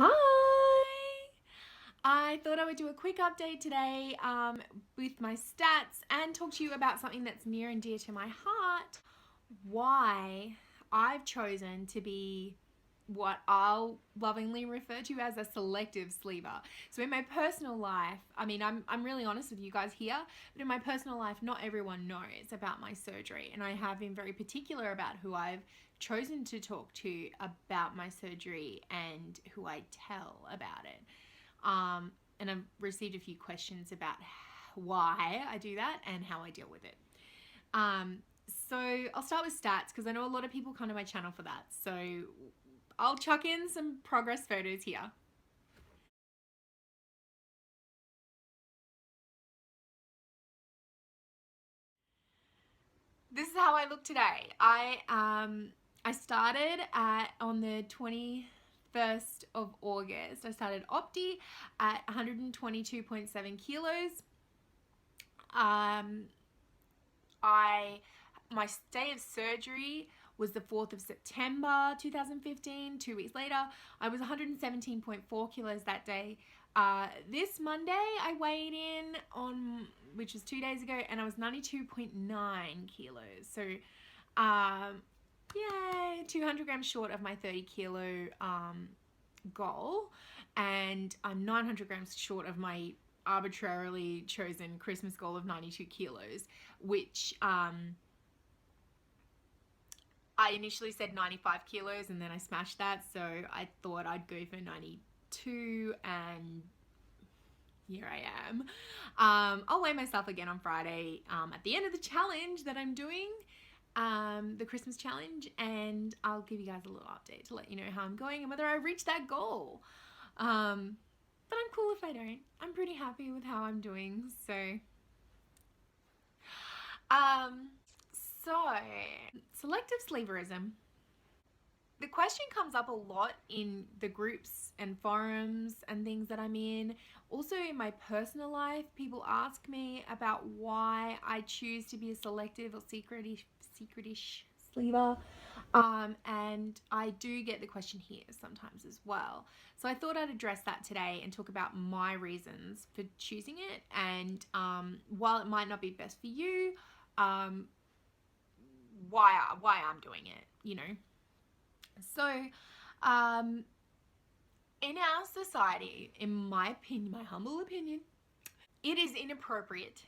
Hi! I thought I would do a quick update today with my stats and talk to you about something that's near and dear to my heart. Why I've chosen to be what I'll lovingly refer to as a selective sleever. So in my personal life, I'm really honest with you guys here, but in my personal life, not everyone knows about my surgery, and I have been very particular about who I've chosen to talk to about my surgery and who I tell about it. And I've received a few questions about why I do that and how I deal with it. So I'll start with stats because I know a lot of people come to my channel for that. So I'll chuck in some progress photos here. This is how I look today. I started on the 21st of August. I started Opti at 122.7 kilos. My day of surgery was the 4th of September 2015. 2 weeks later, I was 117.4 kilos that day. This Monday, I weighed in on, which was 2 days ago, and I was 92.9 kilos. So, yay, 200 grams short of my 30 kilo goal, and I'm 900 grams short of my arbitrarily chosen Christmas goal of 92 kilos, which I initially said 95 kilos and then I smashed that, so I thought I'd go for 92, and here I am. I'll weigh myself again on Friday at the end of the challenge that I'm doing, the Christmas challenge, and I'll give you guys a little update to let you know how I'm going and whether I reach that goal. But I'm cool if I don't. I'm pretty happy with how I'm doing, so selective sleeverism. The question comes up a lot in the groups and forums and things that I'm in. Also in my personal life, people ask me about why I choose to be a selective or secretish sleever. And I do get the question here sometimes as well. So I thought I'd address that today and talk about my reasons for choosing it. And while it might not be best for you, why I'm doing it, you know. So, in our society, in my opinion, my humble opinion, it is inappropriate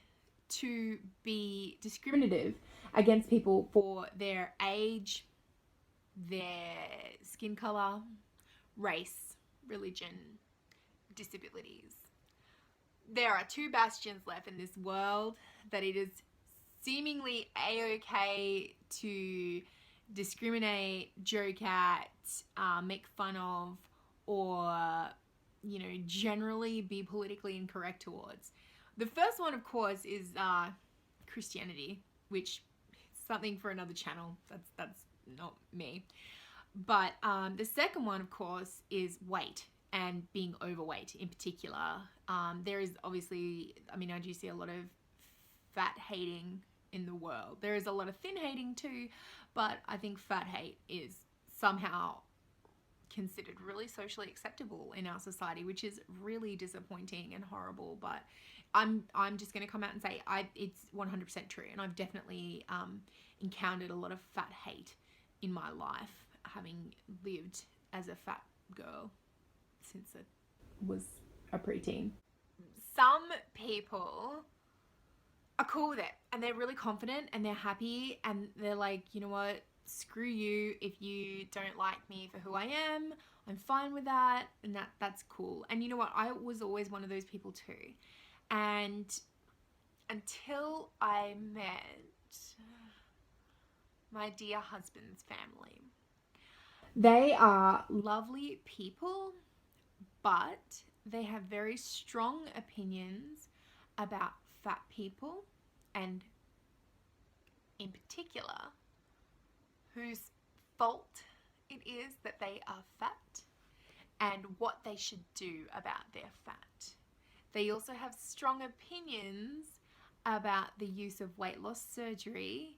to be discriminative against people for their age, their skin color, race, religion, disabilities. There are two bastions left in this world that it is seemingly a-okay to discriminate, joke at, make fun of, or, you know, generally be politically incorrect towards. The first one, of course, is Christianity, which is something for another channel. That's not me. But the second one, of course, is weight and being overweight in particular. There is obviously, I do see a lot of fat hating in the world. There is a lot of thin hating too, but I think fat hate is somehow considered really socially acceptable in our society, which is really disappointing and horrible. But I'm just going to come out and say it's 100% true, and I've definitely encountered a lot of fat hate in my life, having lived as a fat girl since I was a preteen. Some people are cool with it and they're really confident and they're happy and they're like, you know what, screw you if you don't like me for who I am. I'm fine with that, and that's cool. And you know what, I was always one of those people too. And until I met my dear husband's family, they are lovely people, but they have very strong opinions about fat people, and in particular whose fault it is that they are fat and what they should do about their fat. They also have strong opinions about the use of weight loss surgery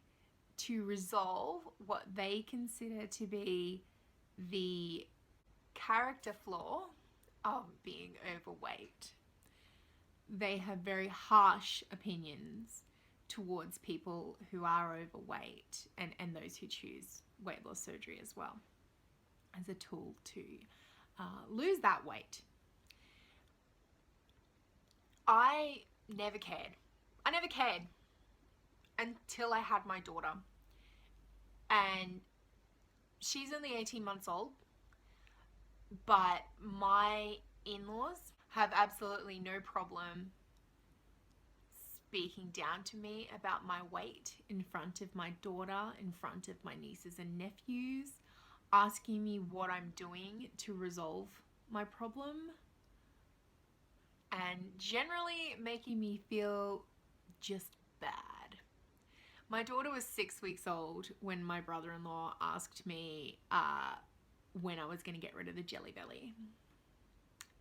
to resolve what they consider to be the character flaw of being overweight. They have very harsh opinions towards people who are overweight and those who choose weight loss surgery as well as a tool to lose that weight. I never cared. I never cared until I had my daughter. And she's only 18 months old, but my in-laws have absolutely no problem speaking down to me about my weight in front of my daughter, in front of my nieces and nephews, asking me what I'm doing to resolve my problem, and generally making me feel just bad. My daughter was 6 weeks old when my brother-in-law asked me when I was going to get rid of the jelly belly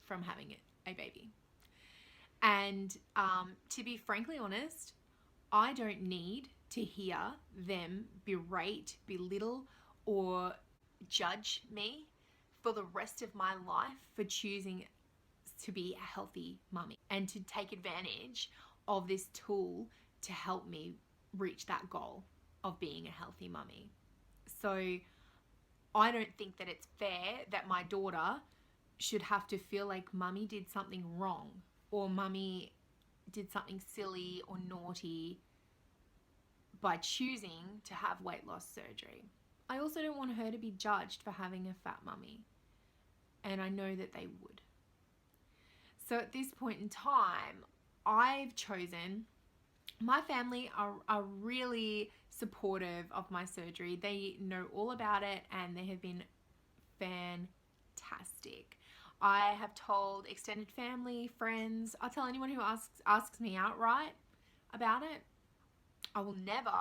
from having a baby. And to be frankly honest, I don't need to hear them berate, belittle, or judge me for the rest of my life for choosing to be a healthy mummy and to take advantage of this tool to help me reach that goal of being a healthy mummy. So I don't think that it's fair that my daughter should have to feel like mummy did something wrong or mummy did something silly or naughty by choosing to have weight loss surgery. I also don't want her to be judged for having a fat mummy, and I know that they would. So at this point in time, I've chosen, my family are really supportive of my surgery. They know all about it and they have been fantastic. I have told extended family, friends, I'll tell anyone who asks me outright about it. I will never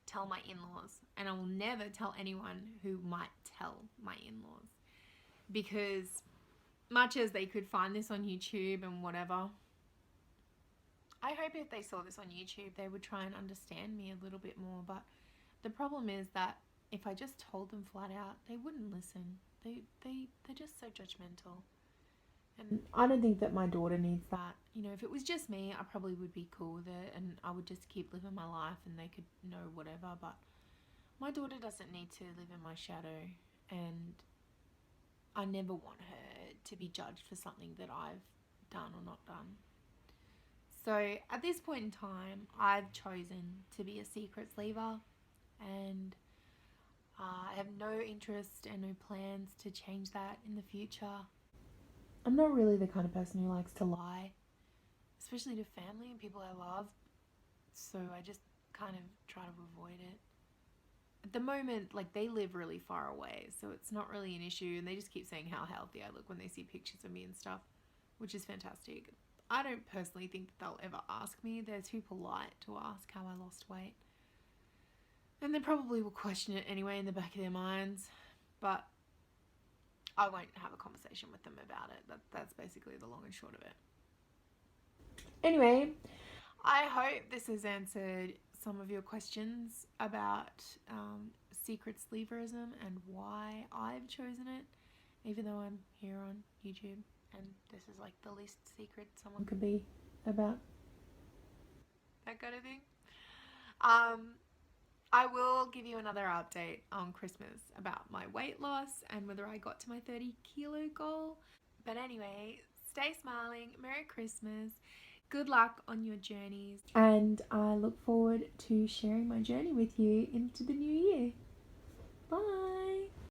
tell my in-laws, and I will never tell anyone who might tell my in-laws, because much as they could find this on YouTube and whatever, I hope if they saw this on YouTube they would try and understand me a little bit more. But the problem is that if I just told them flat out, they wouldn't listen. They're just so judgmental. And I don't think that my daughter needs that. You know, if it was just me, I probably would be cool with it and I would just keep living my life and they could know whatever. But my daughter doesn't need to live in my shadow, and I never want her to be judged for something that I've done or not done. So at this point in time, I've chosen to be a secret sleever, and I have no interest and no plans to change that in the future. I'm not really the kind of person who likes to lie, especially to family and people I love, so I just kind of try to avoid it. At the moment, like, they live really far away, so it's not really an issue, and they just keep saying how healthy I look when they see pictures of me and stuff, which is fantastic. I don't personally think that they'll ever ask me. They're too polite to ask how I lost weight. And they probably will question it anyway in the back of their minds, but I won't have a conversation with them about it. That's basically the long and short of it. Anyway, I hope this has answered some of your questions about secret sleeverism and why I've chosen it, even though I'm here on YouTube and this is like the least secret someone could be about that kind of thing. I will give you another update on Christmas about my weight loss and whether I got to my 30 kilo goal. But anyway, stay smiling, Merry Christmas, good luck on your journeys, and I look forward to sharing my journey with you into the new year. Bye!